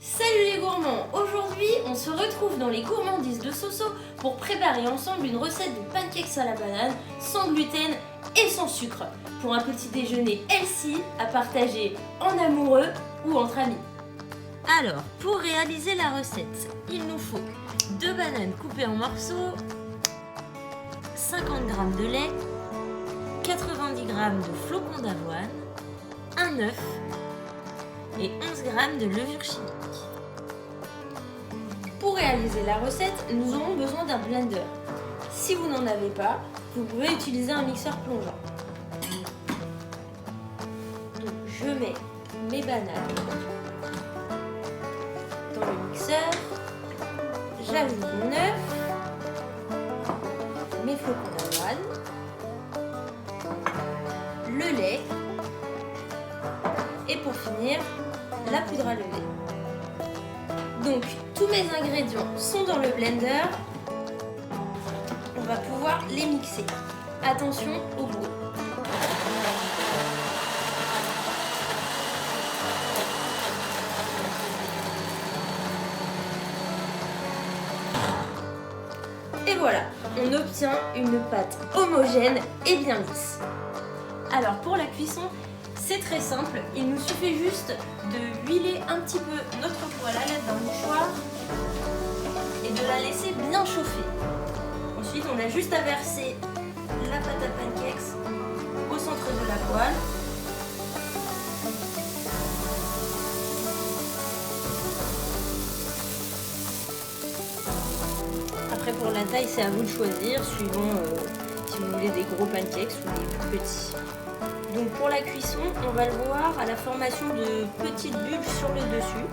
Salut les gourmands! Aujourd'hui, on se retrouve dans les gourmandises de Soso pour préparer ensemble une recette de pancakes à la banane, sans gluten et sans sucre, pour un petit déjeuner healthy à partager en amoureux ou entre amis. Alors, pour réaliser la recette, il nous faut 2 bananes coupées en morceaux, 50 g de lait, 90 g de flocons d'avoine, un œuf et 11 g de levure chimique. Pour réaliser la recette, nous aurons besoin d'un blender. Si vous n'en avez pas, vous pouvez utiliser un mixeur plongeant. Donc je mets mes bananes dans le mixeur, j'ajoute mon œuf, mes flocons d'avoine, le lait et pour finir, la poudre à lever. Donc tous mes ingrédients sont dans le blender. On va pouvoir les mixer. Attention au bruit. Et voilà, on obtient une pâte homogène et bien lisse. Alors pour la cuisson, c'est très simple, il nous suffit juste de huiler un petit peu notre poêle à l'aide d'un mouchoir et de la laisser bien chauffer. Ensuite, on a juste à verser la pâte à pancakes au centre de la poêle. Après, pour la taille, c'est à vous de choisir, suivant si vous voulez des gros pancakes ou des plus petits. Donc pour la cuisson, on va le voir à la formation de petites bulles sur le dessus.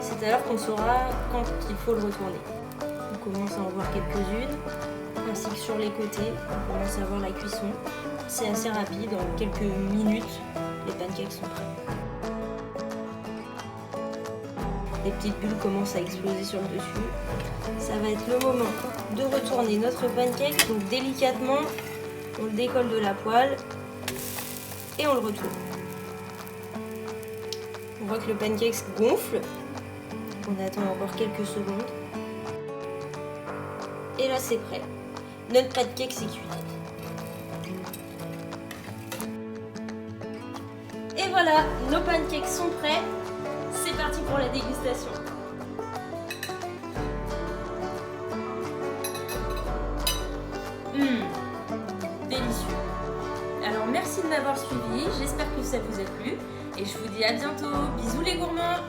C'est alors qu'on saura quand il faut le retourner. On commence à en voir quelques-unes, ainsi que sur les côtés, on commence à voir la cuisson. C'est assez rapide, en quelques minutes, les pancakes sont prêts. Les petites bulles commencent à exploser sur le dessus. Ça va être le moment de retourner notre pancake, donc délicatement, on le décolle de la poêle. Et on le retourne. On voit que le pancake gonfle. On attend encore quelques secondes. Et là c'est prêt. Notre pancake c'est cuit. Et voilà, nos pancakes sont prêts. C'est parti pour la dégustation. Délicieux. Alors merci de m'avoir suivi, j'espère que ça vous a plu et je vous dis à bientôt. Bisous les gourmands!